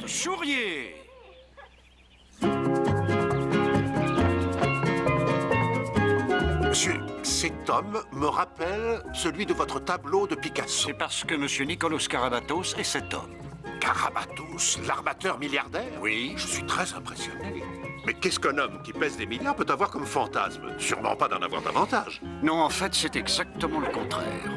souriez. Monsieur, cet homme me rappelle celui de votre tableau de Picasso. C'est parce que Monsieur Nikolaos Karabatos est cet homme. Karabatos, l'armateur milliardaire? Oui. Je suis très impressionné. Mais qu'est-ce qu'un homme qui pèse des milliards peut avoir comme fantasme? Sûrement pas d'en avoir davantage. Non, en fait, c'est exactement le contraire.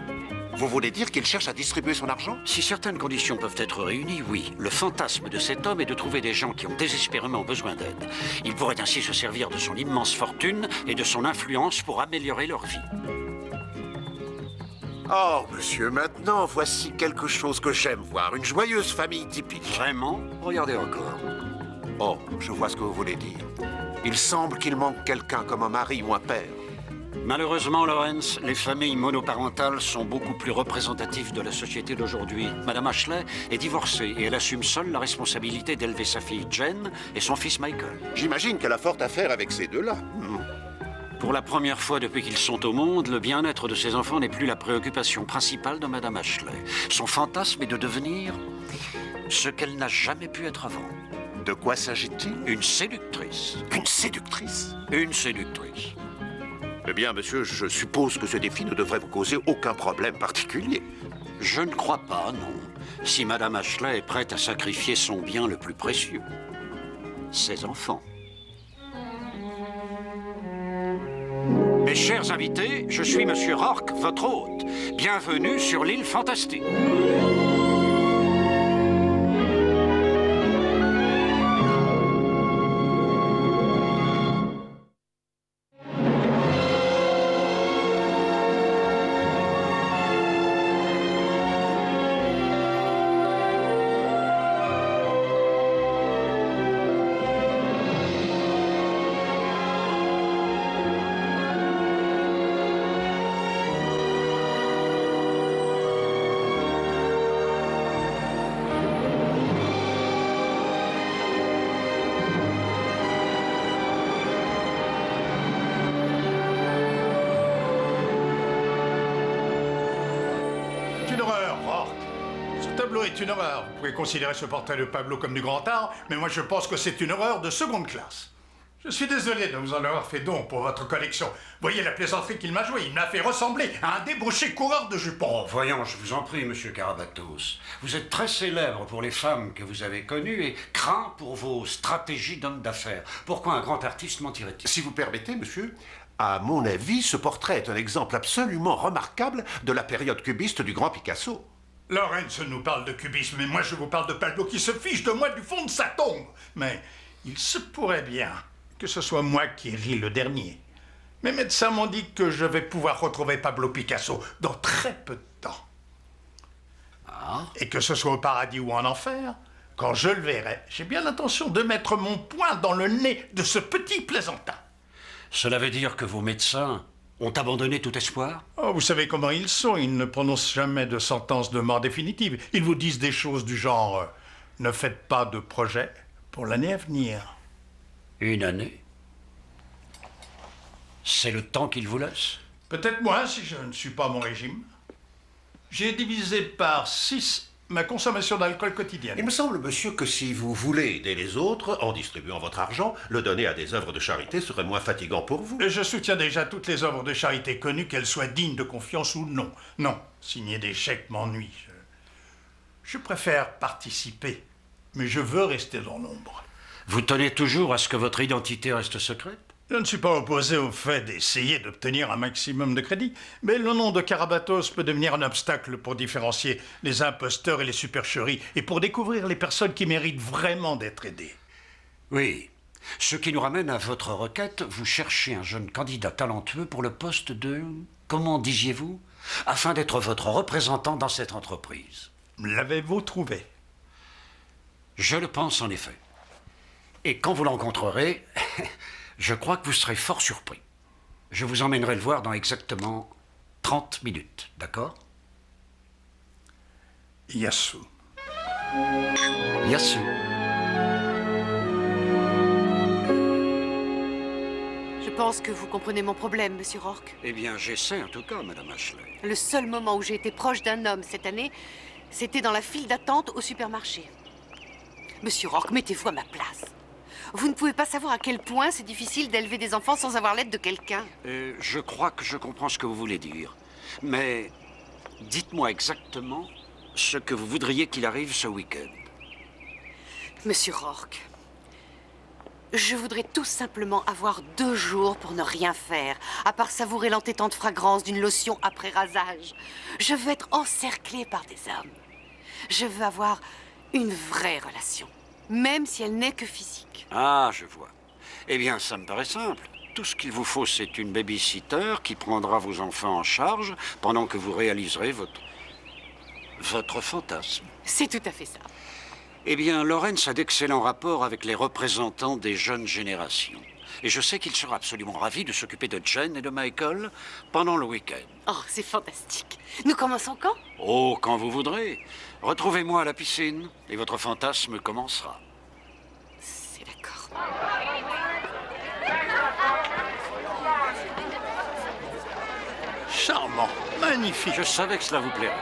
Vous voulez dire qu'il cherche à distribuer son argent? Si certaines conditions peuvent être réunies, oui. Le fantasme de cet homme est de trouver des gens qui ont désespérément besoin d'aide. Il pourrait ainsi se servir de son immense fortune et de son influence pour améliorer leur vie. Oh, monsieur, maintenant, voici quelque chose que j'aime voir. Une joyeuse famille typique. Vraiment? Regardez encore. Oh, je vois ce que vous voulez dire. Il semble qu'il manque quelqu'un comme un mari ou un père. Malheureusement, Lawrence, les familles monoparentales sont beaucoup plus représentatives de la société d'aujourd'hui. Madame Ashley est divorcée et elle assume seule la responsabilité d'élever sa fille Jen et son fils Michael. J'imagine qu'elle a fort à faire avec ces deux-là. Pour la première fois depuis qu'ils sont au monde, le bien-être de ses enfants n'est plus la préoccupation principale de Madame Ashley. Son fantasme est de devenir ce qu'elle n'a jamais pu être avant. De quoi s'agit-il? Une séductrice. Une séductrice? Une séductrice. Eh bien, monsieur, je suppose que ce défi ne devrait vous causer aucun problème particulier. Je ne crois pas, non. Si Madame Ashley est prête à sacrifier son bien le plus précieux, ses enfants. Mes chers invités, je suis Monsieur Rourke, votre hôte. Bienvenue sur l'île fantastique. Est une horreur. Vous pouvez considérer ce portrait de Pablo comme du grand art, mais moi je pense que c'est une horreur de seconde classe. Je suis désolé de vous en avoir fait don pour votre collection. Voyez la plaisanterie qu'il m'a jouée. Il m'a fait ressembler à un débauché coureur de jupons. Voyons, je vous en prie, Monsieur Karabatos. Vous êtes très célèbre pour les femmes que vous avez connues et craint pour vos stratégies d'homme d'affaires. Pourquoi un grand artiste mentirait-il? Si vous permettez, monsieur, à mon avis, ce portrait est un exemple absolument remarquable de la période cubiste du grand Picasso. Lawrence nous parle de cubisme, mais moi je vous parle de Pablo qui se fiche de moi du fond de sa tombe. Mais il se pourrait bien que ce soit moi qui ris le dernier. Mes médecins m'ont dit que je vais pouvoir retrouver Pablo Picasso dans très peu de temps. Ah. Et que ce soit au paradis ou en enfer, quand je le verrai, j'ai bien l'intention de mettre mon poing dans le nez de ce petit plaisantin. Cela veut dire que vos médecins ont abandonné tout espoir? Oh, vous savez comment ils sont, ils ne prononcent jamais de sentence de mort définitive. Ils vous disent des choses du genre ne faites pas de projet pour l'année à venir. Une année? C'est le temps qu'ils vous laissent? Peut-être moins si je ne suis pas à mon régime. J'ai divisé par 6 ma consommation d'alcool quotidienne. Il me semble, monsieur, que si vous voulez aider les autres, en distribuant votre argent, le donner à des œuvres de charité serait moins fatigant pour vous. Je soutiens déjà toutes les œuvres de charité connues, qu'elles soient dignes de confiance ou non. Non, signer des chèques m'ennuie. Je préfère participer, mais je veux rester dans l'ombre. Vous tenez toujours à ce que votre identité reste secrète? Je ne suis pas opposé au fait d'essayer d'obtenir un maximum de crédit, mais le nom de Karabatos peut devenir un obstacle pour différencier les imposteurs et les supercheries, et pour découvrir les personnes qui méritent vraiment d'être aidées. Oui. Ce qui nous ramène à votre requête, vous cherchez un jeune candidat talentueux pour le poste de... comment disiez-vous? Afin d'être votre représentant dans cette entreprise. L'avez-vous trouvé? Je le pense en effet. Et quand vous le rencontrerez... je crois que vous serez fort surpris. Je vous emmènerai le voir dans exactement 30 minutes, d'accord? Yasu. Yasu. Je pense que vous comprenez mon problème, Monsieur Rourke. Eh bien, j'essaie en tout cas, Madame Ashley. Le seul moment où j'ai été proche d'un homme cette année, c'était dans la file d'attente au supermarché. Monsieur Rourke, mettez-vous à ma place. Vous ne pouvez pas savoir à quel point c'est difficile d'élever des enfants sans avoir l'aide de quelqu'un. Je crois que je comprends ce que vous voulez dire. Mais dites-moi exactement ce que vous voudriez qu'il arrive ce week-end. Monsieur Rourke, je voudrais tout simplement avoir 2 jours pour ne rien faire, à part savourer l'entêtante fragrance d'une lotion après rasage. Je veux être encerclée par des hommes. Je veux avoir une vraie relation, même si elle n'est que physique. Ah, je vois. Eh bien, ça me paraît simple. Tout ce qu'il vous faut, c'est une baby-sitter qui prendra vos enfants en charge pendant que vous réaliserez votre fantasme. C'est tout à fait ça. Eh bien, Lawrence a d'excellents rapports avec les représentants des jeunes générations. Et je sais qu'il sera absolument ravi de s'occuper de Jen et de Michael pendant le week-end. Oh, c'est fantastique. Nous commençons quand? Oh, quand vous voudrez. Retrouvez-moi à la piscine et votre fantasme commencera. C'est d'accord. Charmant, magnifique. Je savais que cela vous plairait.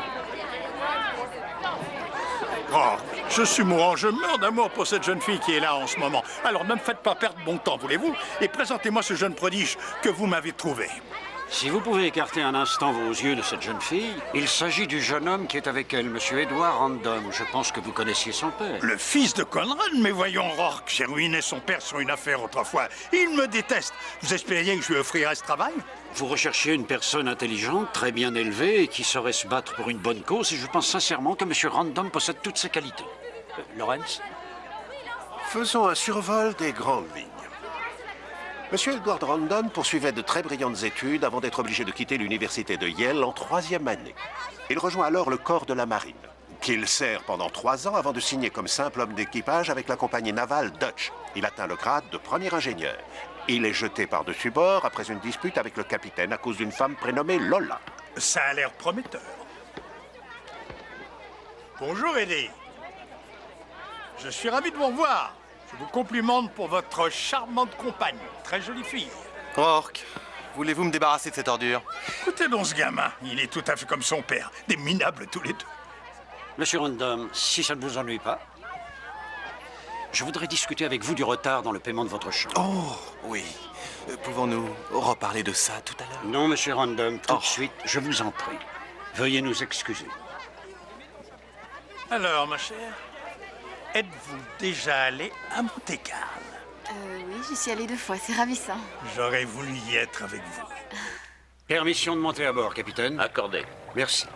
Oh, je suis mourant, je meurs d'amour pour cette jeune fille qui est là en ce moment. Alors ne me faites pas perdre mon temps, voulez-vous? Et présentez-moi ce jeune prodige que vous m'avez trouvé. Si vous pouvez écarter un instant vos yeux de cette jeune fille, il s'agit du jeune homme qui est avec elle, Monsieur Edward Random. Je pense que vous connaissiez son père. Le fils de Conrad? Mais voyons, Rourke, j'ai ruiné son père sur une affaire autrefois. Il me déteste. Vous espériez que je lui offrirais ce travail? Vous recherchiez une personne intelligente, très bien élevée et qui saurait se battre pour une bonne cause, et je pense sincèrement que Monsieur Random possède toutes ces qualités. Lawrence? Faisons un survol des grandes lignes. Monsieur Edward Random poursuivait de très brillantes études avant d'être obligé de quitter l'université de Yale en 3e année. Il rejoint alors le corps de la marine, qu'il sert pendant 3 ans avant de signer comme simple homme d'équipage avec la compagnie navale Dutch. Il atteint le grade de premier ingénieur. Il est jeté par-dessus bord après une dispute avec le capitaine à cause d'une femme prénommée Lola. Ça a l'air prometteur. Bonjour, Eddie. Je suis ravi de vous revoir. Je vous complimente pour votre charmante compagne. Très jolie fille. Rourke, voulez-vous me débarrasser de cette ordure? Écoutez donc ce gamin. Il est tout à fait comme son père. Des minables tous les deux. Monsieur Random, si ça ne vous ennuie pas, je voudrais discuter avec vous du retard dans le paiement de votre chambre. Oh, oui. Pouvons-nous reparler de ça tout à l'heure? Non, Monsieur Random, tout Oh. de suite, je vous en prie. Veuillez nous excuser. Alors, ma chère, êtes-vous déjà allé à Monte-Carlo? Oui, j'y suis allée 2 fois, c'est ravissant. J'aurais voulu y être avec vous. Permission de monter à bord, capitaine. Accordé. Merci.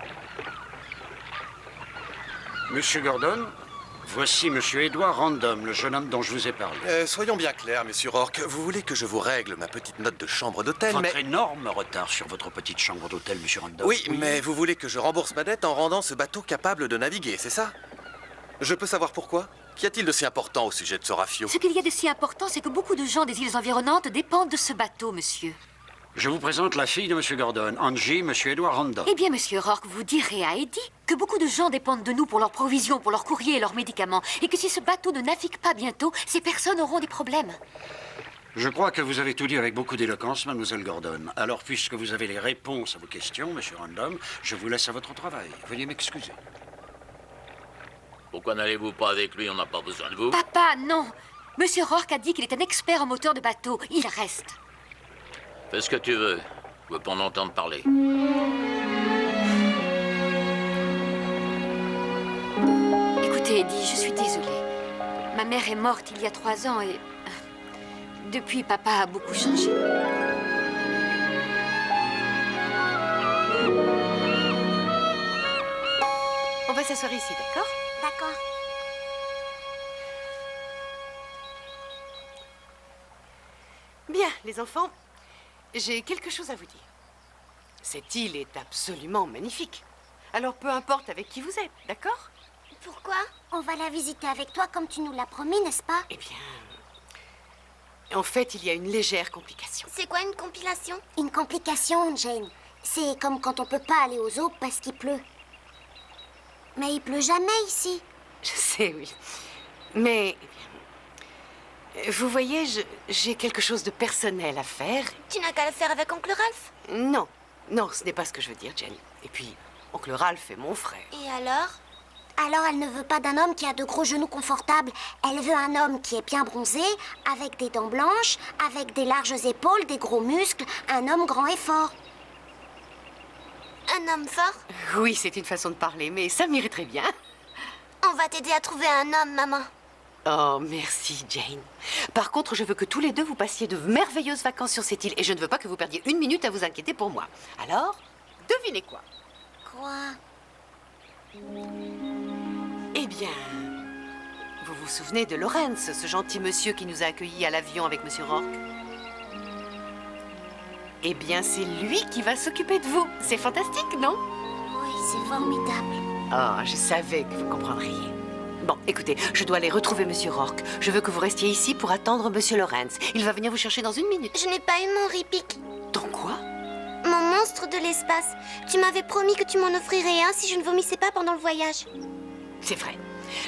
Monsieur Gordon, voici Monsieur Edward Random, le jeune homme dont je vous ai parlé. Soyons bien clairs, monsieur Rourke. Vous voulez que je vous règle ma petite note de chambre d'hôtel, Votre mais... énorme retard sur votre petite chambre d'hôtel, Monsieur Random. Oui, mais vous voulez que je rembourse ma dette en rendant ce bateau capable de naviguer, c'est ça? Je peux savoir pourquoi? Qu'y a-t-il de si important au sujet de ce rafio? Ce qu'il y a de si important, c'est que beaucoup de gens des îles environnantes dépendent de ce bateau, monsieur. Je vous présente la fille de Monsieur Gordon, Angie, Monsieur Edward Random. Eh bien, monsieur Rourke, vous direz à Eddie que beaucoup de gens dépendent de nous pour leurs provisions, pour leurs courriers et leurs médicaments, et que si ce bateau ne navigue pas bientôt, ces personnes auront des problèmes. Je crois que vous avez tout dit avec beaucoup d'éloquence, mademoiselle Gordon. Alors, puisque vous avez les réponses à vos questions, Monsieur Random, je vous laisse à votre travail. Veuillez m'excuser. Pourquoi n'allez-vous pas avec lui? On n'a pas besoin de vous. Papa, non. Monsieur Rourke a dit qu'il est un expert en moteur de bateau. Il reste. Fais ce que tu veux. Je veux pas en entendre parler. Écoutez, Eddie, je suis désolée. Ma mère est morte il y a 3 ans et... Depuis, papa a beaucoup changé. On va s'asseoir ici, d'accord? D'accord. Bien, les enfants, j'ai quelque chose à vous dire. Cette île est absolument magnifique. Alors peu importe avec qui vous êtes, d'accord? Pourquoi? On va la visiter avec toi comme tu nous l'as promis, n'est-ce pas? Eh bien... En fait, il y a une légère complication. C'est quoi une compilation? Une complication, Jane. C'est comme quand on peut pas aller aux eaux parce qu'il pleut. Mais il pleut jamais ici. Je sais, oui. Mais, eh bien, vous voyez, j'ai quelque chose de personnel à faire. Tu n'as qu'à le faire avec oncle Ralph. Non, non, ce n'est pas ce que je veux dire, Jenny. Et puis, oncle Ralph est mon frère. Et alors? Alors elle ne veut pas d'un homme qui a de gros genoux confortables. Elle veut un homme qui est bien bronzé, avec des dents blanches, avec des larges épaules, des gros muscles, un homme grand et fort. Un homme fort? Oui, c'est une façon de parler, mais ça m'irait très bien. On va t'aider à trouver un homme, maman. Oh, merci, Jane. Par contre, je veux que tous les deux vous passiez de merveilleuses vacances sur cette île et je ne veux pas que vous perdiez une minute à vous inquiéter pour moi. Alors, devinez quoi? Quoi? Eh bien, vous vous souvenez de Lawrence, ce gentil monsieur qui nous a accueillis à l'avion avec Monsieur Rourke? Eh bien, c'est lui qui va s'occuper de vous. C'est fantastique, non? Oui, c'est formidable. Oh, je savais que vous comprendriez. Bon, écoutez, je dois aller retrouver Monsieur Rourke. Je veux que vous restiez ici pour attendre Monsieur Lawrence. Il va venir vous chercher dans une minute. Je n'ai pas eu mon Ripik. Dans quoi? Mon monstre de l'espace. Tu m'avais promis que tu m'en offrirais un si je ne vomissais pas pendant le voyage. C'est vrai.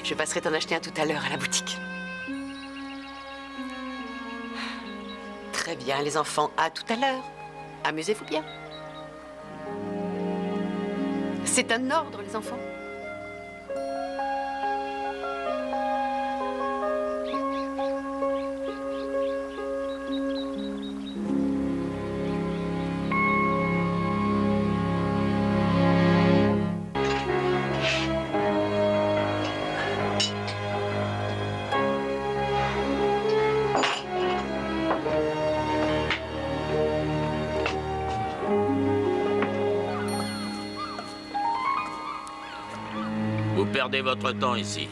Je passerai t'en acheter un tout à l'heure à la boutique. Très bien, les enfants. À tout à l'heure. Amusez-vous bien. C'est un ordre, les enfants. Vous perdez votre temps ici.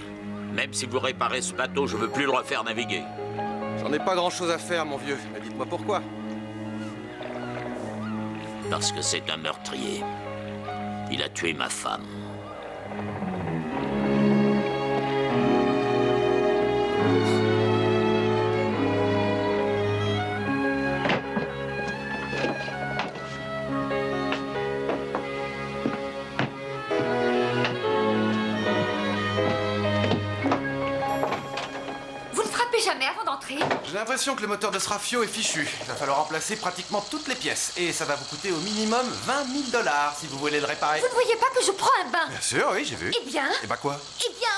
Même si vous réparez ce bateau, je veux plus le refaire naviguer. J'en ai pas grand-chose à faire, mon vieux. Mais dites-moi pourquoi. Parce que c'est un meurtrier. Il a tué ma femme. Jamais avant d'entrer. J'ai l'impression que le moteur de ce rafio est fichu. Il va falloir remplacer pratiquement toutes les pièces. Et ça va vous coûter au minimum 20 000 $ si vous voulez le réparer. Vous ne voyez pas que je prends un bain? Bien sûr, oui, j'ai vu. Eh bien... Et bah quoi? Eh bien...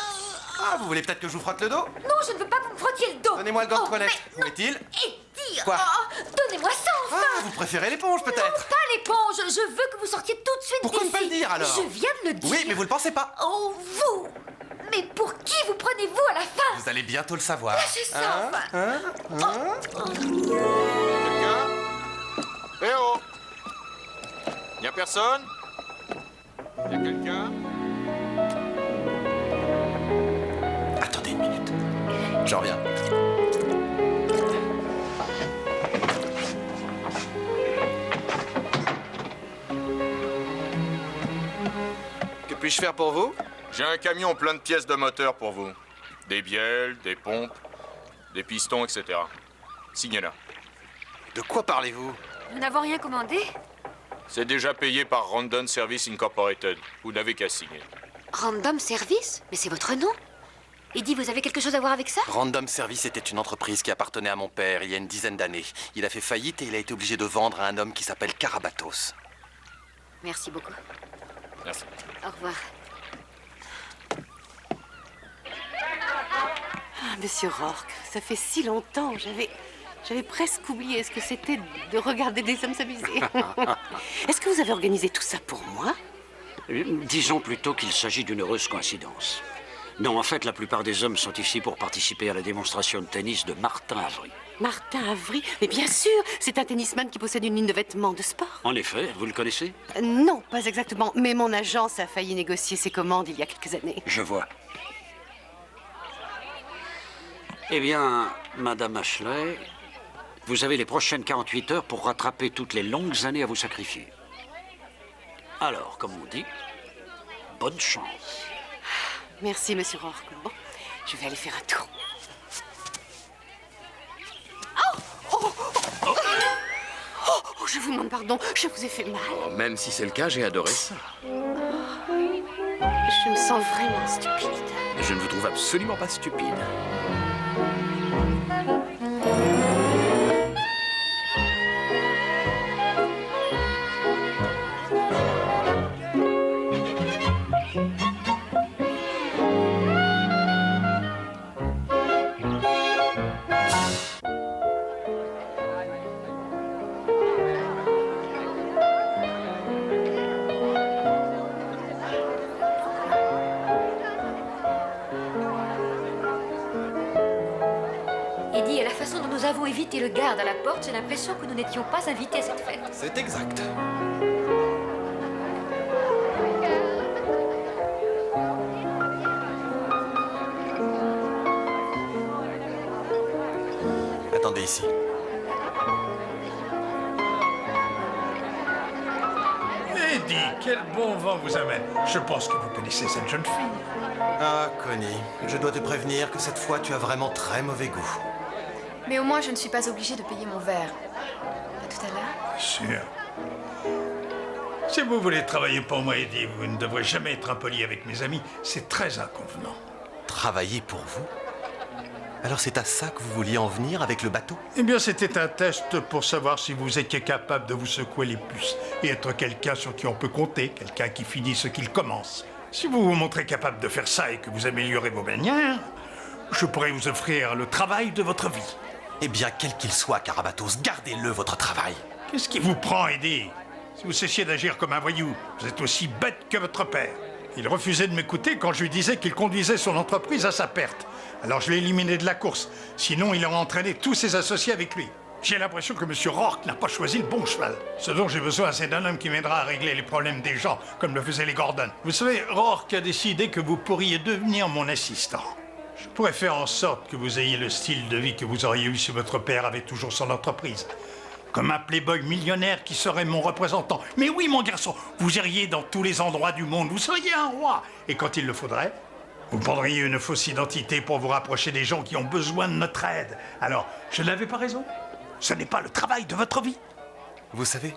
Ah, vous voulez peut-être que je vous frotte le dos? Non, je ne veux pas que vous me frottiez le dos. Donnez-moi le gant de toilette. Mais Où est-il? Et dire... Quoi? Donnez-moi ça, enfin. Ah, vous préférez l'éponge, peut-être? Non, pas l'éponge. Je veux que vous sortiez tout de suite Pourquoi d'ici. ne pas le dire, alors? Je viens de le dire. Oui, mais vous le pensez pas. Oh, vous. Mais pour qui vous prenez-vous à la fin? Vous allez bientôt le savoir. Lâchez ça, enfin. Quelqu'un? Eh oh! Y'a personne? Y'a quelqu'un? Attendez une minute. J'en reviens. Que puis-je faire pour vous? J'ai un camion plein de pièces de moteur pour vous. Des bielles, des pompes, des pistons, etc. Signez-la. De quoi parlez-vous? Nous n'avons rien commandé? C'est déjà payé par Random Service Incorporated. Vous n'avez qu'à signer. Random Service? Mais c'est votre nom. Eddie, vous avez quelque chose à voir avec ça? Random Service était une entreprise qui appartenait à mon père il y a une dizaine d'années. Il a fait faillite et il a été obligé de vendre à un homme qui s'appelle Karabatos. Merci beaucoup. Merci. Au revoir. Ah, Monsieur Rourke, ça fait si longtemps. J'avais presque oublié ce que c'était de regarder des hommes s'amuser. Est-ce que vous avez organisé tout ça pour moi? Disons plutôt qu'il s'agit d'une heureuse coïncidence. Non, en fait, la plupart des hommes sont ici pour participer à la démonstration de tennis de Martin Avery. Martin Avery? Mais bien sûr, c'est un tennisman qui possède une ligne de vêtements de sport. En effet, vous le connaissez? Non, pas exactement. Mais mon agence a failli négocier ses commandes il y a quelques années. Je vois. Eh bien, Madame Ashley, vous avez les prochaines 48 heures pour rattraper toutes les longues années à vous sacrifier. Alors, comme on dit, bonne chance. Merci, Monsieur Rourke. Bon, je vais aller faire un tour. Oh, je vous demande pardon, je vous ai fait mal. Même si c'est le cas, j'ai adoré ça. Je me sens vraiment stupide. Je ne vous trouve absolument pas stupide. avons évité le garde à la porte, j'ai l'impression que nous n'étions pas invités à cette fête. C'est exact. Attendez ici. Eddie, quel bon vent vous amène. Je pense que vous connaissez cette jeune fille. Ah, Connie, je dois te prévenir que cette fois, tu as vraiment très mauvais goût. Mais au moins, je ne suis pas obligée de payer mon verre. À tout à l'heure. Bien sûr. Si vous voulez travailler pour moi, Eddie, vous ne devrez jamais être impoli avec mes amis. C'est très inconvenant. Travailler pour vous? Alors c'est à ça que vous vouliez en venir avec le bateau? Eh bien, c'était un test pour savoir si vous étiez capable de vous secouer les puces et être quelqu'un sur qui on peut compter, quelqu'un qui finit ce qu'il commence. Si vous vous montrez capable de faire ça et que vous améliorez vos manières, je pourrais vous offrir le travail de votre vie. Eh bien, quel qu'il soit, Karabatos, gardez-le, votre travail. Qu'est-ce qui vous prend, Eddie? Si vous cessiez d'agir comme un voyou, vous êtes aussi bête que votre père. Il refusait de m'écouter quand je lui disais qu'il conduisait son entreprise à sa perte. Alors je l'ai éliminé de la course. Sinon, il aurait entraîné tous ses associés avec lui. J'ai l'impression que M. Rourke n'a pas choisi le bon cheval. Ce dont j'ai besoin, c'est d'un homme qui m'aidera à régler les problèmes des gens, comme le faisaient les Gordon. Vous savez, Rourke a décidé que vous pourriez devenir mon assistant. Je pourrais faire en sorte que vous ayez le style de vie que vous auriez eu si votre père avait toujours son entreprise. Comme un playboy millionnaire qui serait mon représentant. Mais oui, mon garçon, vous iriez dans tous les endroits du monde, vous seriez un roi. Et quand il le faudrait, vous prendriez une fausse identité pour vous rapprocher des gens qui ont besoin de notre aide. Alors, je n'avais pas raison. Ce n'est pas le travail de votre vie. Vous savez,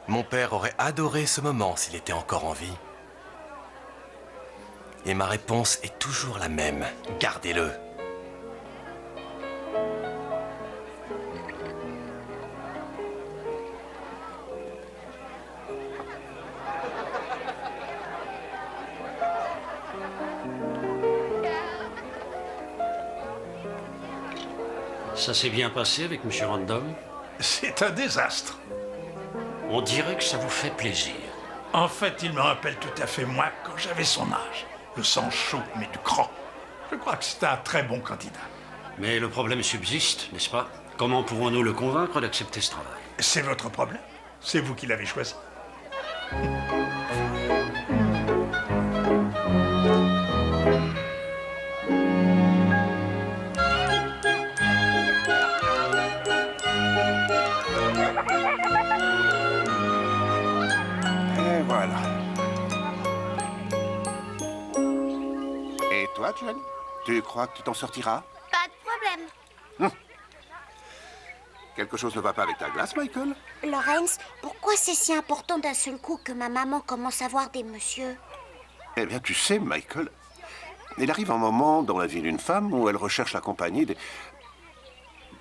mon père aurait adoré ce moment s'il était encore en vie. Et ma réponse est toujours la même. Gardez-le. Ça s'est bien passé avec M. Random? C'est un désastre. On dirait que ça vous fait plaisir. En fait, il me rappelle tout à fait moi quand j'avais son âge. Le sang chaud, mais du cran. Je crois que c'est un très bon candidat. Mais le problème subsiste, n'est-ce pas? Comment pourrons-nous le convaincre d'accepter ce travail? C'est votre problème. C'est vous qui l'avez choisi. Et voilà. Et toi, John? Tu crois que tu t'en sortiras? Pas de problème. Quelque chose ne va pas avec ta glace, Michael? Lawrence, pourquoi c'est si important d'un seul coup que ma maman commence à voir des messieurs? Eh bien, tu sais, Michael, il arrive un moment dans la vie d'une femme où elle recherche la compagnie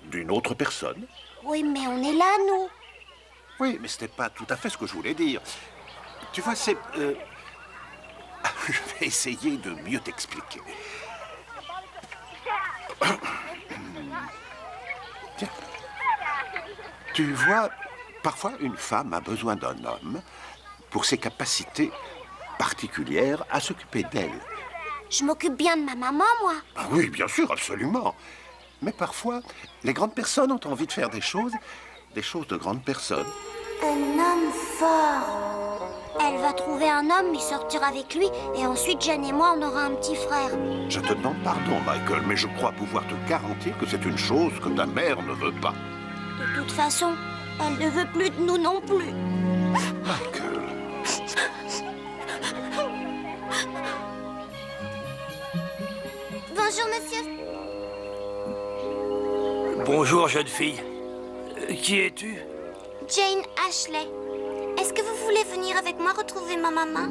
d'une autre personne. Oui, mais on est là, nous. Oui, mais c'était pas tout à fait ce que je voulais dire. Tu vois, c'est... Je vais essayer de mieux t'expliquer. Tiens. Tu vois, parfois une femme a besoin d'un homme pour ses capacités particulières à s'occuper d'elle. Je m'occupe bien de ma maman, moi. Ah oui, bien sûr, absolument. Mais parfois, les grandes personnes ont envie de faire des choses de grandes personnes. Un homme fort. Elle va trouver un homme et sortir avec lui, et ensuite Jeanne et moi, on aura un petit frère. Je te demande pardon, Michael, mais je crois pouvoir te garantir que c'est une chose que ta mère ne veut pas. De toute façon, elle ne veut plus de nous non plus. Michael. Bonjour, monsieur. Bonjour, jeune fille. Qui es-tu? Jane Ashley. Est-ce que vous voulez venir avec moi retrouver ma maman?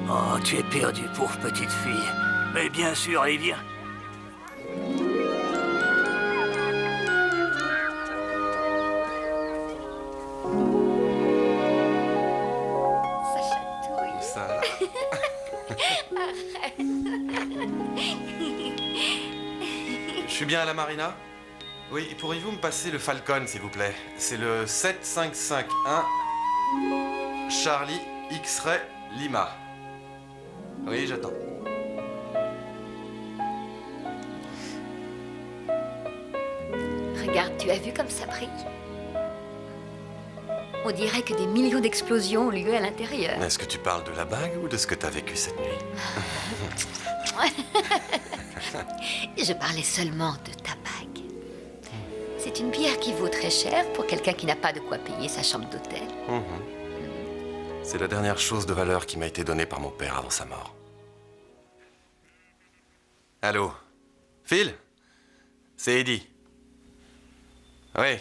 Oh, tu es perdue, pauvre petite fille. Mais bien sûr, allez, viens. Ça chatouille. Ça. Arrête. Je suis bien à la marina? Oui, pourriez-vous me passer le Falcon, s'il vous plaît? C'est le 7551 Charlie X-Ray Lima. Oui, j'attends. Regarde, tu as vu comme ça brille? On dirait que des millions d'explosions ont lieu à l'intérieur. Est-ce que tu parles de la bague ou de ce que t'as vécu cette nuit? Je parlais seulement de ta bague. C'est une pierre qui vaut très cher pour quelqu'un qui n'a pas de quoi payer sa chambre d'hôtel. C'est la dernière chose de valeur qui m'a été donnée par mon père avant sa mort. Allô? Phil? C'est Eddie. Oui,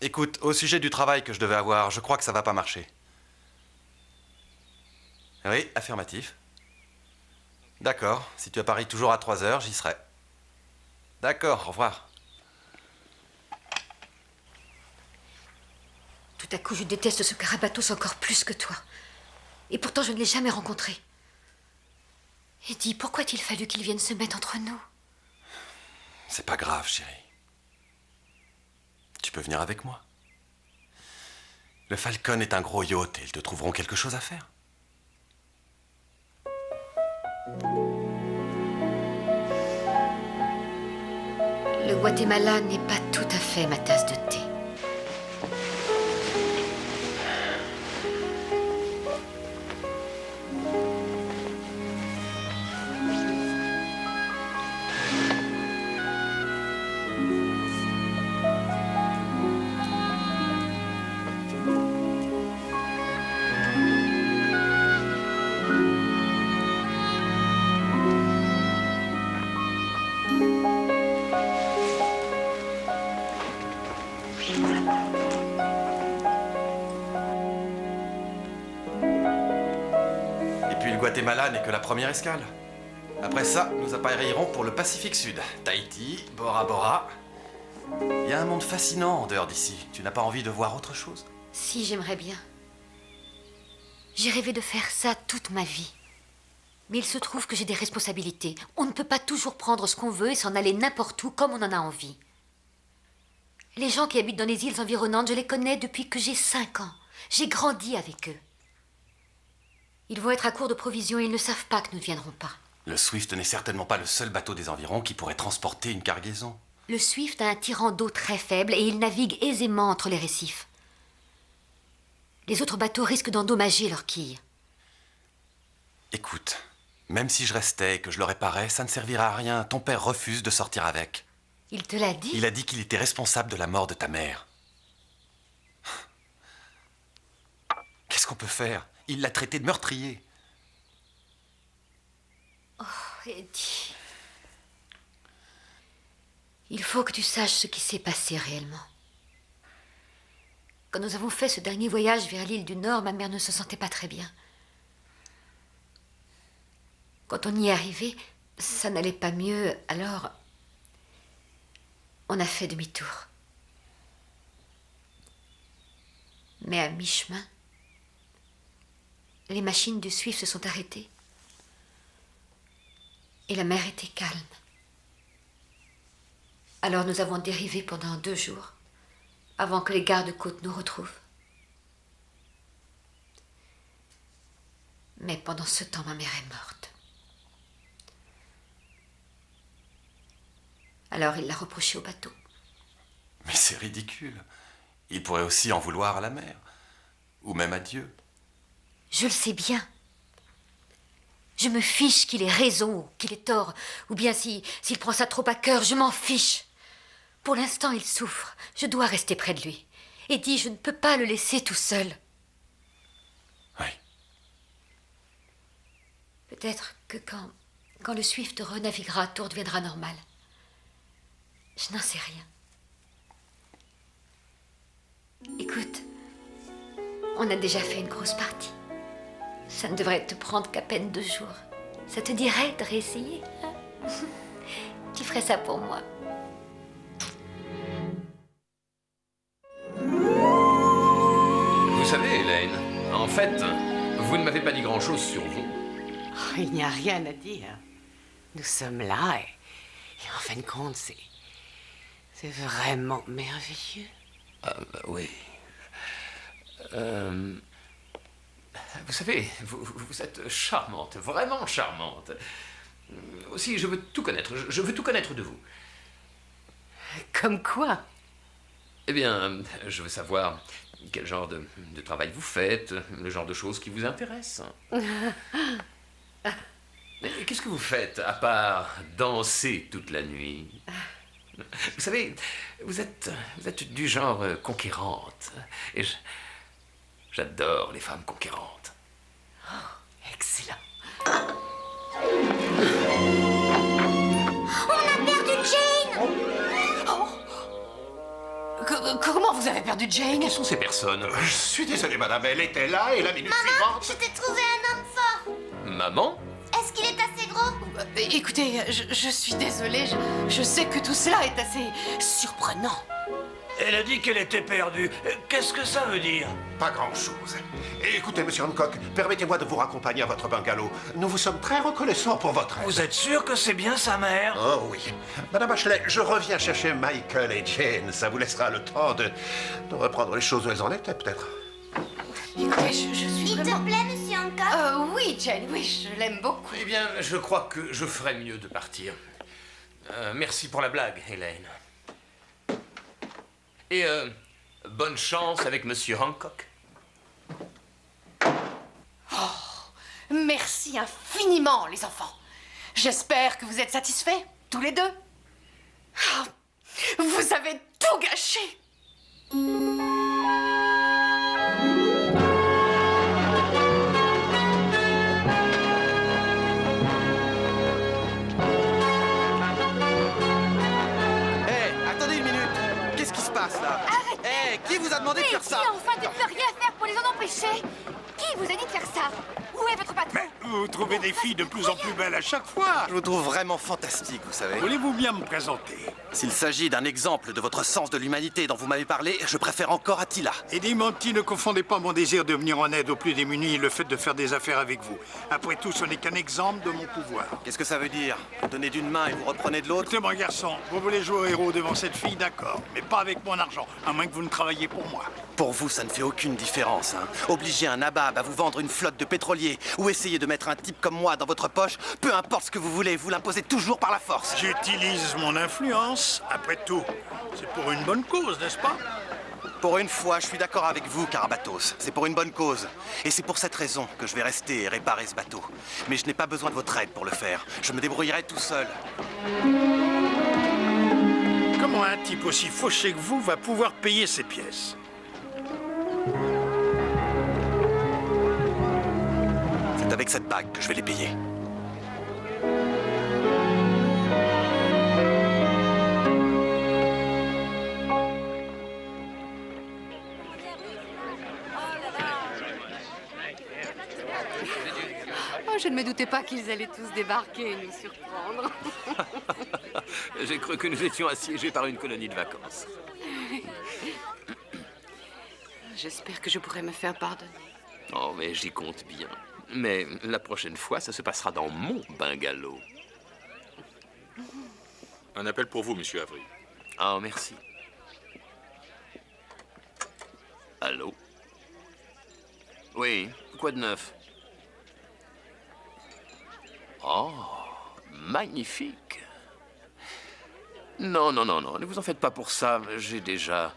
écoute, au sujet du travail que je devais avoir, je crois que ça va pas marcher. Oui, affirmatif. D'accord, si tu apparais toujours à 3 heures, j'y serai. D'accord, au revoir. Tout à coup, je déteste ce Karabatos encore plus que toi. Et pourtant, je ne l'ai jamais rencontré. Eddie, pourquoi a-t-il fallu qu'il vienne se mettre entre nous? C'est pas grave, chérie. Tu peux venir avec moi. Le Falcon est un gros yacht et ils te trouveront quelque chose à faire. Le Guatemala n'est pas tout à fait ma tasse de thé. Guatemala n'est que la première escale. Après ça, nous appareillerons pour le Pacifique Sud. Tahiti, Bora Bora. Il y a un monde fascinant en dehors d'ici. Tu n'as pas envie de voir autre chose? Si, j'aimerais bien. J'ai rêvé de faire ça toute ma vie. Mais il se trouve que j'ai des responsabilités. On ne peut pas toujours prendre ce qu'on veut et s'en aller n'importe où comme on en a envie. Les gens qui habitent dans les îles environnantes, je les connais depuis que j'ai 5 ans. J'ai grandi avec eux. Ils vont être à court de provisions et ils ne savent pas que nous ne viendrons pas. Le Swift n'est certainement pas le seul bateau des environs qui pourrait transporter une cargaison. Le Swift a un tirant d'eau très faible et il navigue aisément entre les récifs. Les autres bateaux risquent d'endommager leurs quilles. Écoute, même si je restais et que je le réparais, ça ne servira à rien. Ton père refuse de sortir avec. Il te l'a dit? Il a dit qu'il était responsable de la mort de ta mère. Qu'est-ce qu'on peut faire? Il l'a traité de meurtrier. Oh, Eddie. Il faut que tu saches ce qui s'est passé réellement. Quand nous avons fait ce dernier voyage vers l'île du Nord, ma mère ne se sentait pas très bien. Quand on y est arrivé, ça n'allait pas mieux, alors on a fait demi-tour. Mais à mi-chemin, les machines du Swift se sont arrêtées. Et la mer était calme. Alors nous avons dérivé pendant 2 jours, avant que les gardes-côtes nous retrouvent. Mais pendant ce temps, ma mère est morte. Alors il l'a reproché au bateau. Mais c'est ridicule. Il pourrait aussi en vouloir à la mer. Ou même à Dieu. Je le sais bien. Je me fiche qu'il ait raison ou qu'il ait tort. Ou bien s'il prend ça trop à cœur, je m'en fiche. Pour l'instant, il souffre. Je dois rester près de lui. Eddie, je ne peux pas le laisser tout seul. Oui. Peut-être que quand le Swift renaviguera, tout deviendra normal. Je n'en sais rien. Écoute, on a déjà fait une grosse partie. Ça ne devrait te prendre qu'à peine 2 jours. Ça te dirait de réessayer, hein? Tu ferais ça pour moi. Vous savez, Hélène, en fait, vous ne m'avez pas dit grand-chose sur vous. Oh, il n'y a rien à dire. Nous sommes là et en fin de compte, c'est vraiment merveilleux. Oui. Vous savez, vous êtes charmante, vraiment charmante. Aussi, je veux tout connaître. Je veux tout connaître de vous. Comme quoi? Eh bien, je veux savoir quel genre de travail vous faites, le genre de choses qui vous intéressent. Mais qu'est-ce que vous faites à part danser toute la nuit? Vous savez, vous êtes du genre conquérante. Et j'adore les femmes conquérantes. Oh, excellent. On a perdu Jane! Oh. Comment vous avez perdu Jane? Quelles sont ces personnes? Je suis désolé, madame, elle était là et la minute suivante... Je t'ai trouvé un homme fort! Maman? Est-ce qu'il est assez gros? Écoutez, je suis désolée, je sais que tout cela est assez surprenant. Elle a dit qu'elle était perdue. Qu'est-ce que ça veut dire? Pas grand-chose. Écoutez, monsieur Hancock, permettez-moi de vous raccompagner à votre bungalow. Nous vous sommes très reconnaissants pour votre aide. Vous êtes sûr que c'est bien sa mère? Oh oui. Madame Ashley, je reviens chercher Michael et Jane. Ça vous laissera le temps de reprendre les choses où elles en étaient, peut-être. Écoutez, je suis Il vraiment... te plaît, monsieur Hancock? Oui, Jane, oui, je l'aime beaucoup. Eh bien, je crois que je ferais mieux de partir. Merci pour la blague, Elaine. Et bonne chance avec Monsieur Hancock. Oh, merci infiniment, les enfants. J'espère que vous êtes satisfaits, tous les deux. Oh, vous avez tout gâché. Attendez une minute. Qu'est-ce qui se passe là? Arrêtez! Qui vous a demandé de faire ça? Mais enfin, tu ne peux rien faire pour les en empêcher! Qui vous a dit de faire ça? Où est votre patron? Mais vous trouvez des filles de plus en plus belles à chaque fois. Je vous trouve vraiment fantastique, vous savez. Voulez-vous bien me présenter? S'il s'agit d'un exemple de votre sens de l'humanité dont vous m'avez parlé, je préfère encore Attila. Eddie Monty, ne confondez pas mon désir de venir en aide aux plus démunis et le fait de faire des affaires avec vous. Après tout, ce n'est qu'un exemple de mon pouvoir. Qu'est-ce que ça veut dire? Vous donnez d'une main et vous reprenez de l'autre? Écoutez, mon garçon, vous voulez jouer au héros devant cette fille, d'accord, mais pas avec mon argent, à moins que vous ne travailliez pour moi. Pour vous, ça ne fait aucune différence, hein. Obliger un nabab à vous vendre une flotte de pétroliers ou essayer de mettre un type comme moi dans votre poche, peu importe ce que vous voulez, vous l'imposez toujours par la force. J'utilise mon influence, après tout. C'est pour une bonne cause, n'est-ce pas? Pour une fois, je suis d'accord avec vous, Carabatos. C'est pour une bonne cause. Et c'est pour cette raison que je vais rester et réparer ce bateau. Mais je n'ai pas besoin de votre aide pour le faire. Je me débrouillerai tout seul. Comment un type aussi fauché que vous va pouvoir payer ses pièces? C'est avec cette bague que je vais les payer. Oh, je ne me doutais pas qu'ils allaient tous débarquer et nous surprendre. J'ai cru que nous étions assiégés par une colonie de vacances. J'espère que je pourrai me faire pardonner. Oh, mais j'y compte bien. Mais la prochaine fois, ça se passera dans mon bungalow. Un appel pour vous, monsieur Avery. Ah, merci. Allô? Oui, quoi de neuf? Oh, magnifique. Non, non, non, non, ne vous en faites pas pour ça. J'ai déjà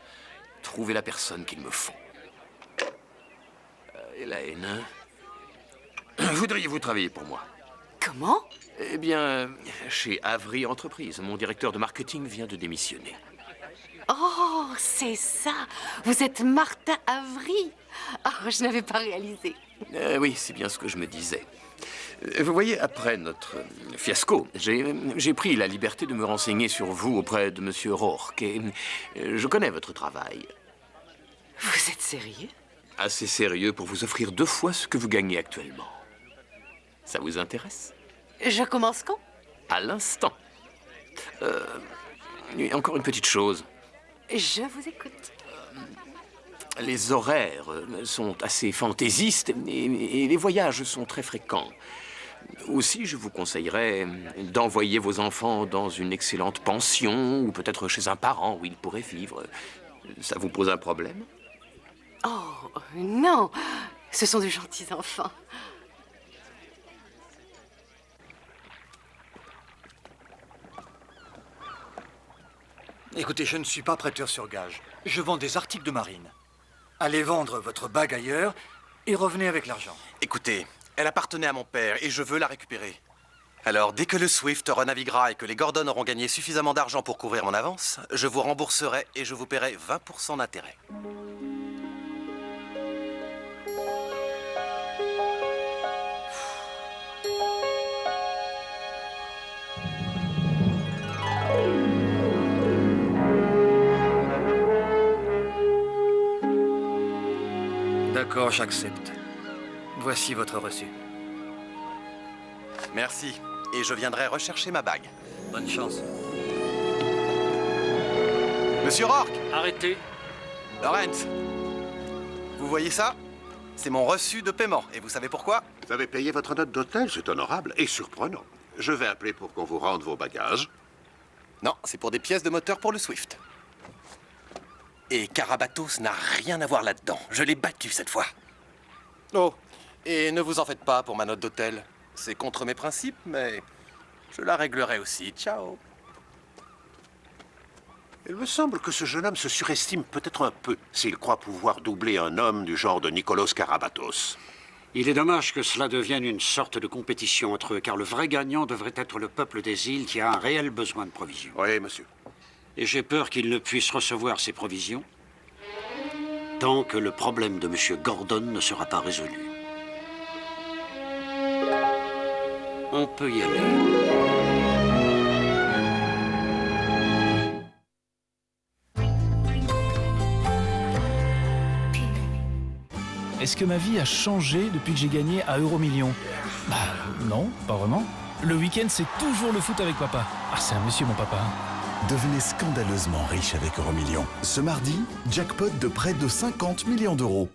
trouvé la personne qu'il me faut. Elaine, voudriez-vous travailler pour moi? Comment? Eh bien, chez Avery Entreprises. Mon directeur de marketing vient de démissionner. Oh, c'est ça. Vous êtes Martin Avery. Oh, je n'avais pas réalisé. Oui, c'est bien ce que je me disais. Vous voyez, après notre fiasco, j'ai pris la liberté de me renseigner sur vous auprès de Monsieur Rourke. Et je connais votre travail. Vous êtes sérieux? Assez sérieux pour vous offrir 2 fois ce que vous gagnez actuellement. Ça vous intéresse? Je commence quand? À l'instant. Et encore une petite chose. Je vous écoute. Les horaires sont assez fantaisistes et les voyages sont très fréquents. Aussi, je vous conseillerais d'envoyer vos enfants dans une excellente pension ou peut-être chez un parent où ils pourraient vivre. Ça vous pose un problème? Oh, non. Ce sont de gentils enfants. Écoutez, je ne suis pas prêteur sur gage. Je vends des articles de marine. Allez vendre votre bague ailleurs et revenez avec l'argent. Écoutez, elle appartenait à mon père et je veux la récupérer. Alors, dès que le Swift renaviguera et que les Gordon auront gagné suffisamment d'argent pour couvrir mon avance, je vous rembourserai et je vous paierai 20% d'intérêt. D'accord, j'accepte. Voici votre reçu. Merci. Et je viendrai rechercher ma bague. Bonne chance. Monsieur Rourke! Arrêtez. Lawrence, vous voyez ça? C'est mon reçu de paiement. Et vous savez pourquoi? Vous avez payé votre note d'hôtel, c'est honorable et surprenant. Je vais appeler pour qu'on vous rende vos bagages. Non, c'est pour des pièces de moteur pour le Swift. Et Karabatos n'a rien à voir là-dedans. Je l'ai battu cette fois. Oh, et ne vous en faites pas pour ma note d'hôtel. C'est contre mes principes, mais je la réglerai aussi. Ciao. Il me semble que ce jeune homme se surestime peut-être un peu s'il croit pouvoir doubler un homme du genre de Nicolas Karabatos. Il est dommage que cela devienne une sorte de compétition entre eux, car le vrai gagnant devrait être le peuple des îles qui a un réel besoin de provisions. Oui, monsieur. Et j'ai peur qu'il ne puisse recevoir ces provisions tant que le problème de M. Gordon ne sera pas résolu. On peut y aller. Est-ce que ma vie a changé depuis que j'ai gagné à Euromillions? Bah non, pas vraiment. Le week-end, c'est toujours le foot avec papa. Ah, c'est un monsieur, mon papa. Devenez scandaleusement riche avec Euromillions. Ce mardi, jackpot de près de 50 millions d'euros.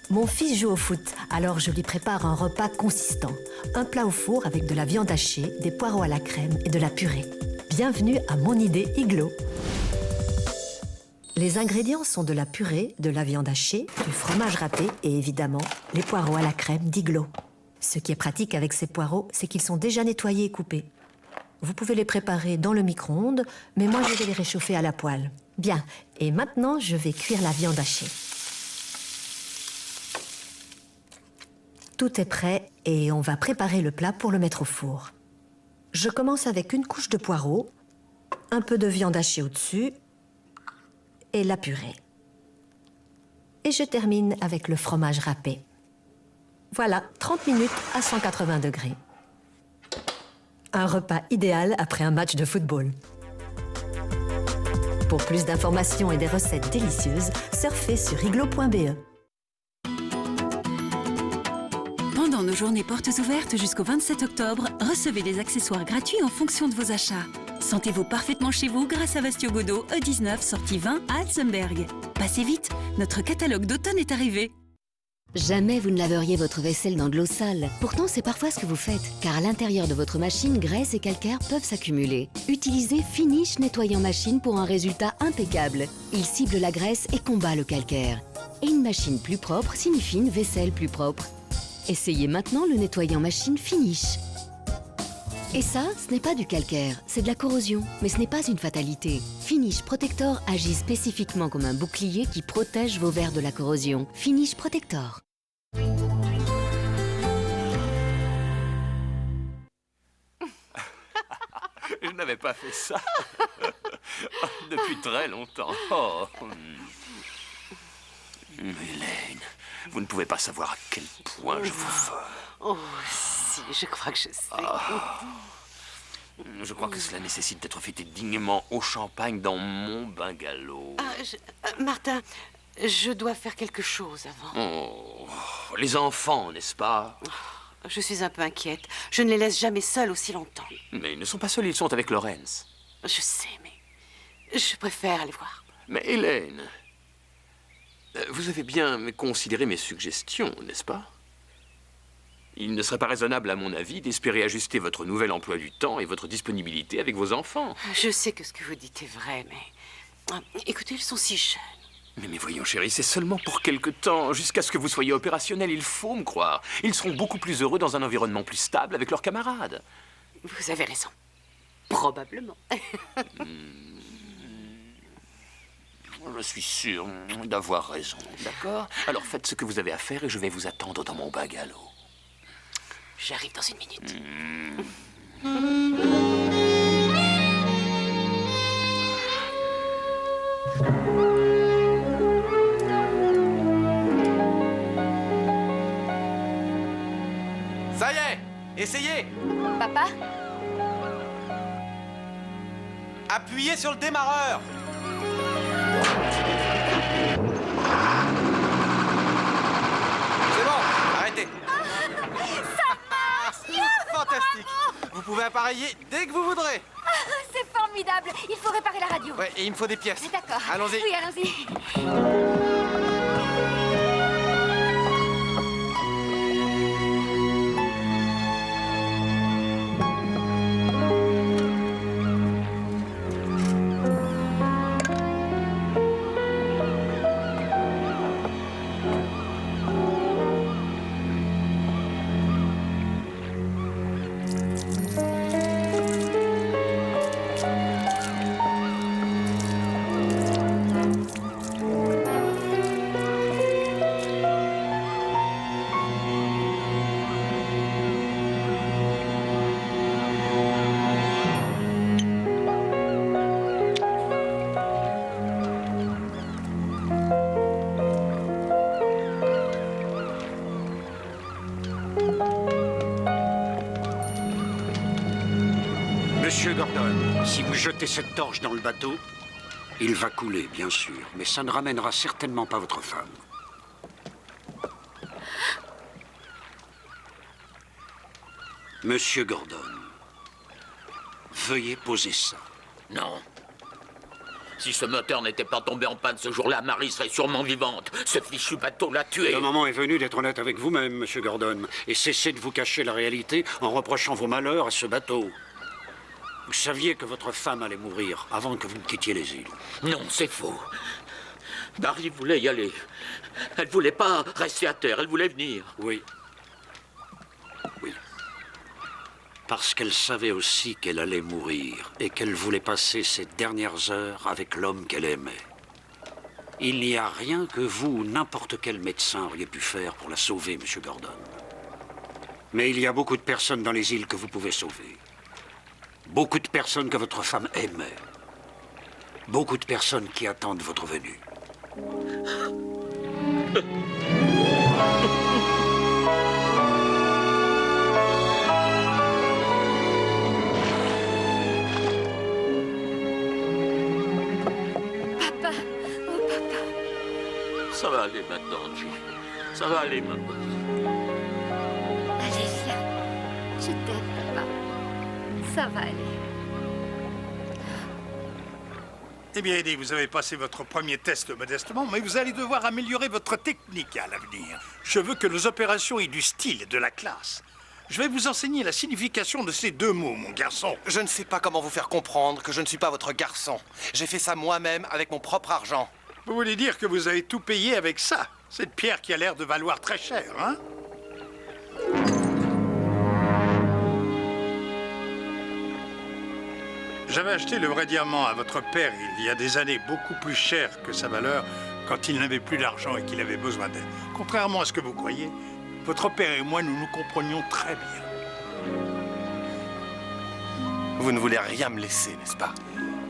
Mon fils joue au foot, alors je lui prépare un repas consistant. Un plat au four avec de la viande hachée, des poireaux à la crème et de la purée. Bienvenue à mon idée Iglo. Les ingrédients sont de la purée, de la viande hachée, du fromage râpé et évidemment les poireaux à la crème d'Iglo. Ce qui est pratique avec ces poireaux, c'est qu'ils sont déjà nettoyés et coupés. Vous pouvez les préparer dans le micro-ondes, mais moi je vais les réchauffer à la poêle. Bien, et maintenant je vais cuire la viande hachée. Tout est prêt et on va préparer le plat pour le mettre au four. Je commence avec une couche de poireaux, un peu de viande hachée au-dessus et la purée. Et je termine avec le fromage râpé. Voilà, 30 minutes à 180 degrés. Un repas idéal après un match de football. Pour plus d'informations et des recettes délicieuses, surfez sur iglo.be. Pendant nos journées portes ouvertes jusqu'au 27 octobre, recevez des accessoires gratuits en fonction de vos achats. Sentez-vous parfaitement chez vous grâce à Vastio Godot E19 sortie 20 à Hatzenberg. Passez vite, notre catalogue d'automne est arrivé. Jamais vous ne laveriez votre vaisselle dans de l'eau sale. Pourtant, c'est parfois ce que vous faites, car à l'intérieur de votre machine, graisse et calcaire peuvent s'accumuler. Utilisez Finish nettoyant machine pour un résultat impeccable. Il cible la graisse et combat le calcaire. Et une machine plus propre signifie une vaisselle plus propre. Essayez maintenant le nettoyant machine Finish. Et ça, ce n'est pas du calcaire, c'est de la corrosion, mais ce n'est pas une fatalité. Finish Protector agit spécifiquement comme un bouclier qui protège vos verres de la corrosion. Finish Protector. Je n'avais pas fait ça depuis très longtemps. Oh. Hélène, vous ne pouvez pas savoir à quel point je vous veux. Oh, si, je crois que je sais. Je crois que cela nécessite d'être fêté dignement au champagne dans mon bungalow. Martin, je dois faire quelque chose avant. Oh, les enfants, n'est-ce pas? Je suis un peu inquiète. Je ne les laisse jamais seuls aussi longtemps. Mais ils ne sont pas seuls, ils sont avec Lawrence. Je sais, mais je préfère aller voir. Mais Hélène, vous avez bien considéré mes suggestions, n'est-ce pas? Il ne serait pas raisonnable, à mon avis, d'espérer ajuster votre nouvel emploi du temps et votre disponibilité avec vos enfants. Je sais que ce que vous dites est vrai, mais... Écoutez, ils sont si jeunes. Mais voyons, chérie, c'est seulement pour quelque temps. Jusqu'à ce que vous soyez opérationnel, il faut me croire. Ils seront beaucoup plus heureux dans un environnement plus stable avec leurs camarades. Vous avez raison. Probablement. Je suis sûr d'avoir raison, d'accord? Alors faites ce que vous avez à faire et je vais vous attendre dans mon bungalow. J'arrive dans 1 minute. Ça y est, essayez. Papa? Appuyez sur le démarreur. C'est bon, arrêtez. Ça marche! Fantastique. Vous pouvez appareiller dès que vous voudrez. C'est formidable. Il faut réparer la radio. Ouais, et il me faut des pièces. D'accord. Allons-y. Oui, allons-y. Monsieur Gordon, si vous jetez cette torche dans le bateau, il va couler, bien sûr, mais ça ne ramènera certainement pas votre femme. Monsieur Gordon, veuillez poser ça. Non. Si ce moteur n'était pas tombé en panne ce jour-là, Marie serait sûrement vivante. Ce fichu bateau l'a tuée. Le moment est venu d'être honnête avec vous-même, monsieur Gordon, et cessez de vous cacher la réalité en reprochant vos malheurs à ce bateau. Vous saviez que votre femme allait mourir avant que vous ne quittiez les îles. Non, c'est faux. Marie voulait y aller. Elle voulait pas rester à terre, elle voulait venir. Oui. Oui. Parce qu'elle savait aussi qu'elle allait mourir et qu'elle voulait passer ses dernières heures avec l'homme qu'elle aimait. Il n'y a rien que vous ou n'importe quel médecin auriez pu faire pour la sauver, monsieur Gordon. Mais il y a beaucoup de personnes dans les îles que vous pouvez sauver. Beaucoup de personnes que votre femme aimait. Beaucoup de personnes qui attendent votre venue. Papa, oh papa. Ça va aller maintenant, Angie. Ça va aller maintenant. Allez, viens. Je t'aime, papa. Ça va aller. Eh bien, Eddie, vous avez passé votre premier test modestement, mais vous allez devoir améliorer votre technique à l'avenir. Je veux que nos opérations aient du style et de la classe. Je vais vous enseigner la signification de ces deux mots, mon garçon. Je ne sais pas comment vous faire comprendre que je ne suis pas votre garçon. J'ai fait ça moi-même avec mon propre argent. Vous voulez dire que vous avez tout payé avec ça? Cette pierre qui a l'air de valoir très cher, hein? J'avais acheté le vrai diamant à votre père il y a des années, beaucoup plus cher que sa valeur quand il n'avait plus d'argent et qu'il avait besoin d'aide. Contrairement à ce que vous croyez, votre père et moi, nous nous comprenions très bien. Vous ne voulez rien me laisser, n'est-ce pas?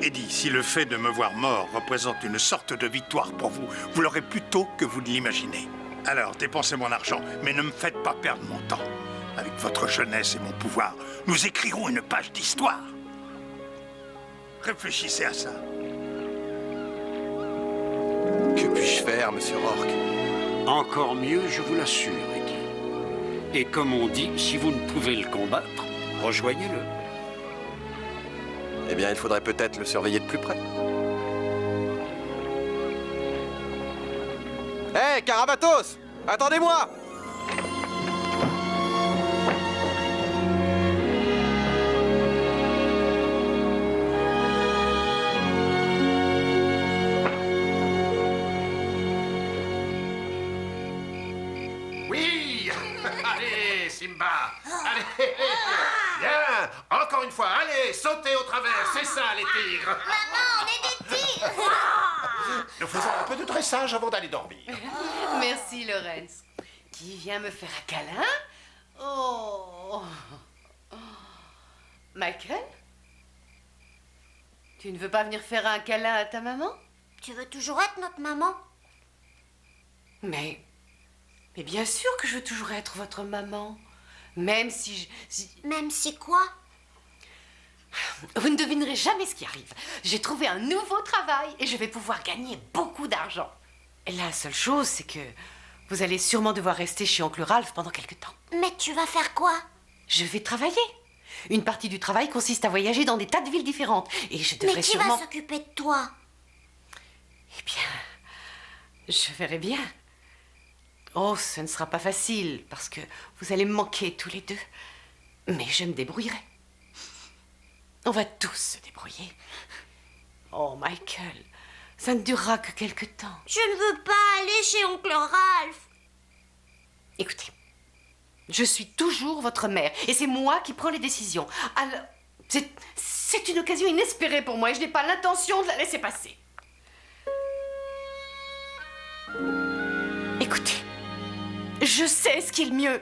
Eddie, si le fait de me voir mort représente une sorte de victoire pour vous, vous l'aurez plus tôt que vous ne l'imaginez. Alors, dépensez mon argent, mais ne me faites pas perdre mon temps. Avec votre jeunesse et mon pouvoir, nous écrirons une page d'histoire. Réfléchissez à ça. Que puis-je faire, monsieur Rourke? Encore mieux, je vous l'assure, Eddie. Et comme on dit, si vous ne pouvez le combattre, rejoignez-le. Eh bien, il faudrait peut-être le surveiller de plus près. Hé, Carabatos! Attendez-moi! Oui! Allez, Simba! Allez! Bien! Encore une fois, allez, sautez au travers, c'est ça les tigres! Maman, on est des tigres! Nous faisons un peu de dressage avant d'aller dormir. Merci, Lorenz. Qui vient me faire un câlin? Oh. Michael? Tu ne veux pas venir faire un câlin à ta maman? Tu veux toujours être notre maman? Mais bien sûr que je veux toujours être votre maman. Même si Même si quoi? Vous ne devinerez jamais ce qui arrive. J'ai trouvé un nouveau travail et je vais pouvoir gagner beaucoup d'argent. La seule chose, c'est que vous allez sûrement devoir rester chez oncle Ralph pendant quelque temps. Mais tu vas faire quoi? Je vais travailler. Une partie du travail consiste à voyager dans des tas de villes différentes. Et je devrais Mais qui sûrement... va s'occuper de toi? Eh bien, je verrai bien. Oh, ce ne sera pas facile, parce que vous allez me manquer tous les deux. Mais je me débrouillerai. On va tous se débrouiller. Oh, Michael, ça ne durera que quelque temps. Je ne veux pas aller chez oncle Ralph. Écoutez, je suis toujours votre mère, et c'est moi qui prends les décisions. Alors, c'est une occasion inespérée pour moi, et je n'ai pas l'intention de la laisser passer. Écoutez, je sais ce qui est le mieux.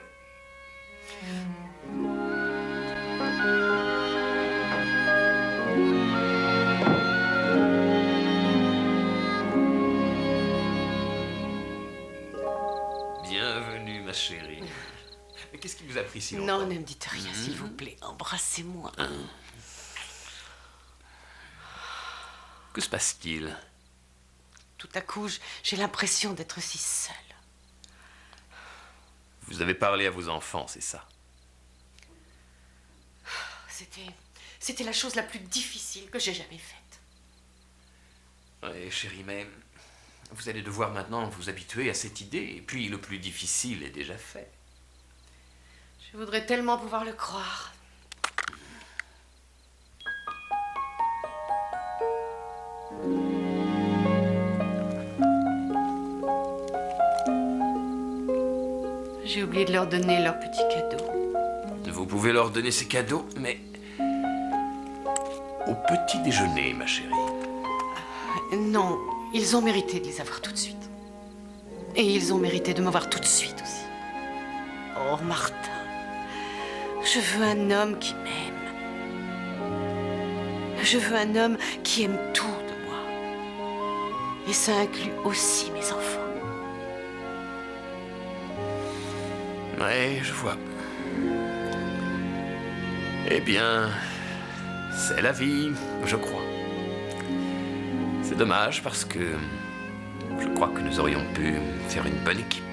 Bienvenue, ma chérie. Mais qu'est-ce qui vous a pris si longtemps? Non, ne me dites rien, s'il vous plaît. Embrassez-moi. Que se passe-t-il? Tout à coup, j'ai l'impression d'être si seule. Vous avez parlé à vos enfants, c'est ça? C'était la chose la plus difficile que j'ai jamais faite. Oui, chérie, mais vous allez devoir maintenant vous habituer à cette idée. Et puis, le plus difficile est déjà fait. Je voudrais tellement pouvoir le croire. J'ai oublié de leur donner leur petit cadeau. Vous pouvez leur donner ces cadeaux, mais au petit déjeuner, ma chérie. Non, ils ont mérité de les avoir tout de suite. Et ils ont mérité de me voir tout de suite aussi. Oh, Martin, je veux un homme qui m'aime. Je veux un homme qui aime tout de moi. Et ça inclut aussi mes enfants. Oui, je vois. Eh bien, c'est la vie, je crois. C'est dommage parce que je crois que nous aurions pu faire une bonne équipe.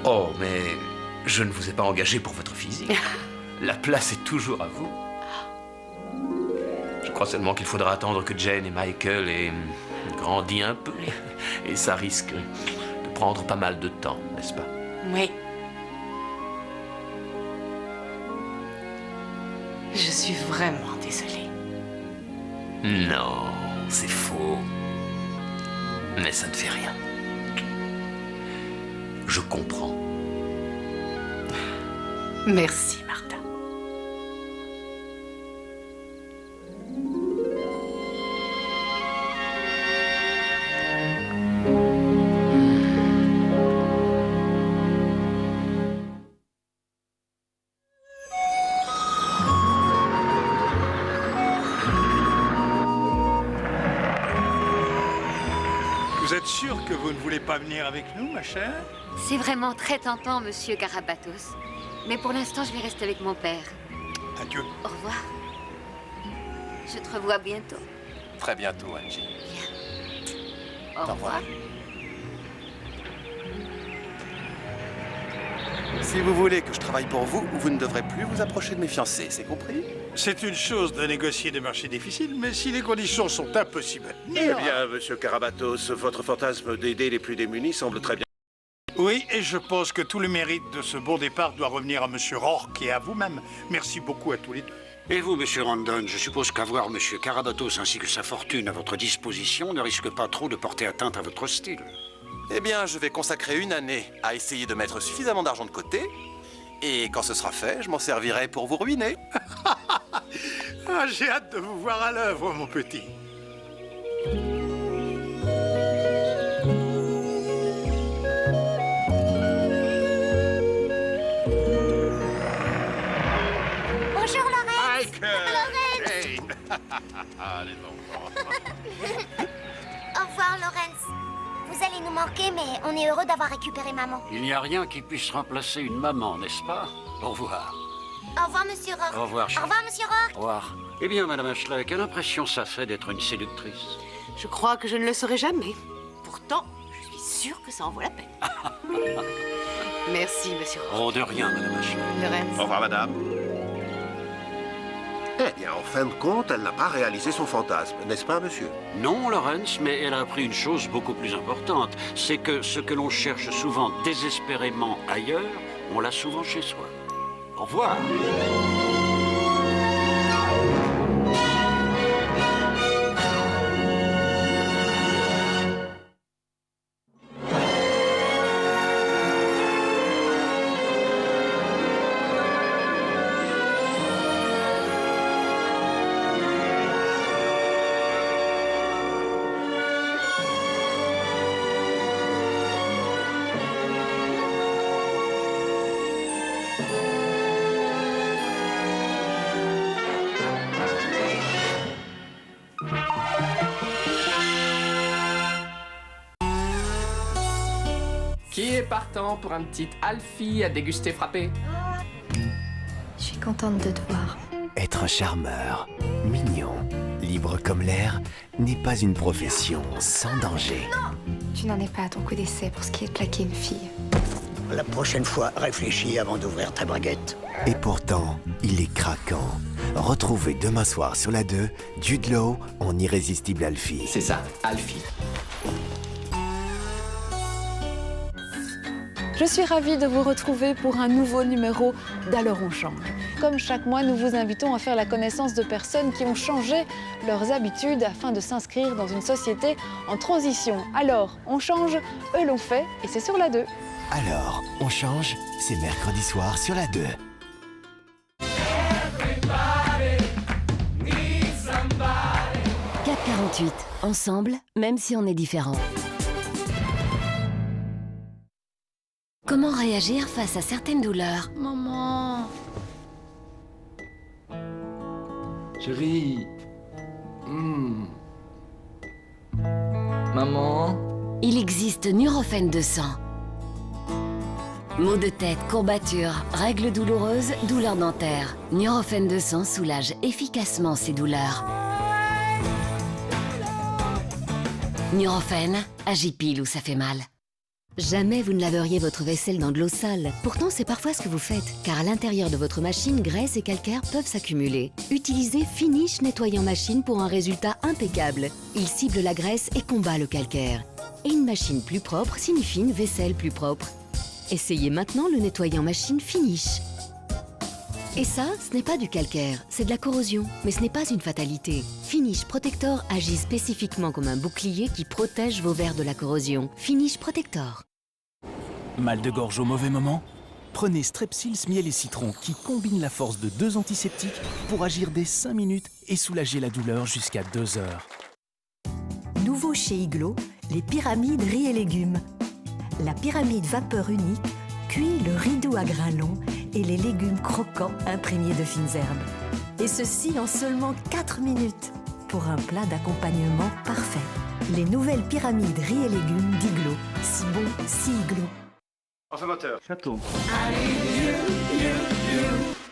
Oh, mais je ne vous ai pas engagé pour votre physique. La place est toujours à vous. Je crois seulement qu'il faudra attendre que Jane et Michael aient grandi un peu. Et ça risque de prendre pas mal de temps, n'est-ce pas? Oui. Je suis vraiment désolée. Non, c'est faux. Mais ça ne fait rien. Je comprends. Merci, Martin. Vous êtes sûr que vous ne voulez pas venir avec nous, ma chère? C'est vraiment très tentant, monsieur Karabatos. Mais pour l'instant, je vais rester avec mon père. Adieu. Au revoir. Je te revois bientôt. Très bientôt, Angie. Au revoir. Si vous voulez que je travaille pour vous, vous ne devrez plus vous approcher de mes fiancés, c'est compris? C'est une chose de négocier des marchés difficiles, mais si les conditions sont impossibles à Eh tenir... bien, monsieur Karabatos, votre fantasme d'aider les plus démunis semble très bien. Oui, et je pense que tout le mérite de ce bon départ doit revenir à monsieur Rourke et à vous-même. Merci beaucoup à tous les deux. Et vous, monsieur Randon, je suppose qu'avoir monsieur Karabatos ainsi que sa fortune à votre disposition ne risque pas trop de porter atteinte à votre style. Eh bien, je vais consacrer une année à essayer de mettre suffisamment d'argent de côté. Et quand ce sera fait, je m'en servirai pour vous ruiner. Ah, j'ai hâte de vous voir à l'œuvre, mon petit. Bonjour, Laurence. Laurence. Hey. Les enfants. Au revoir, Laurence. Vous allez nous manquer, mais on est heureux d'avoir récupéré maman. Il n'y a rien qui puisse remplacer une maman, n'est-ce pas? Au revoir. Au revoir, monsieur Rourke. Au revoir, Au Charlie. revoir, monsieur Rourke. Au revoir. Eh bien, Madame Ashley, quelle impression ça fait d'être une séductrice? Je crois que je ne le saurai jamais. Pourtant, je suis sûre que ça en vaut la peine. Merci, monsieur Rourke. Oh, de rien, Madame Ashley. Laurence. Au revoir, madame. Eh bien, en fin de compte, elle n'a pas réalisé son fantasme, n'est-ce pas, monsieur? Non, Laurence, mais elle a appris une chose beaucoup plus importante. C'est que ce que l'on cherche souvent désespérément ailleurs, on l'a souvent chez soi. Au revoir. Qui est partant pour un petit Alfie à déguster frappé? Je suis contente de te voir. Être un charmeur, mignon, libre comme l'air, n'est pas une profession sans danger. Tu n'en es pas à ton coup d'essai pour ce qui est de plaquer une fille. La prochaine fois, réfléchis avant d'ouvrir ta braguette. Et pourtant, il est craquant. Retrouvez demain soir sur la 2, Jude Law en Irrésistible Alfie. C'est ça, Alfie. Je suis ravie de vous retrouver pour un nouveau numéro d'Alors on change. Comme chaque mois, nous vous invitons à faire la connaissance de personnes qui ont changé leurs habitudes afin de s'inscrire dans une société en transition. Alors, on change, eux l'ont fait, et c'est sur la 2. Alors, on change, c'est mercredi soir sur la 2. CAP 48, ensemble, même si on est différents. Comment réagir face à certaines douleurs? Maman. Chérie. Maman. Il existe Nurofen 200. Maux de tête, courbatures, règles douloureuses, douleurs dentaires. Nurofen 200 soulage efficacement ces douleurs. Nurofen agit pile où ça fait mal. Jamais vous ne laveriez votre vaisselle dans de l'eau sale. Pourtant, c'est parfois ce que vous faites, car à l'intérieur de votre machine, graisse et calcaire peuvent s'accumuler. Utilisez Finish nettoyant machine pour un résultat impeccable. Il cible la graisse et combat le calcaire. Et une machine plus propre signifie une vaisselle plus propre. Essayez maintenant le nettoyant machine Finish. Et ça, ce n'est pas du calcaire, c'est de la corrosion. Mais ce n'est pas une fatalité. Finish Protector agit spécifiquement comme un bouclier qui protège vos verres de la corrosion. Finish Protector. Mal de gorge au mauvais moment? Prenez Strepsils miel et citron qui combine la force de 2 antiseptiques pour agir dès 5 minutes et soulager la douleur jusqu'à 2 heures. Nouveau chez Iglo, les pyramides riz et légumes. La pyramide vapeur unique cuit le riz doux à grains longs et les légumes croquants imprégnés de fines herbes. Et ceci en seulement 4 minutes pour un plat d'accompagnement parfait. Les nouvelles pyramides riz et légumes d'Iglo. Si bon, si Iglo. Enfin moteur. Ça tourne. I need you, you, you.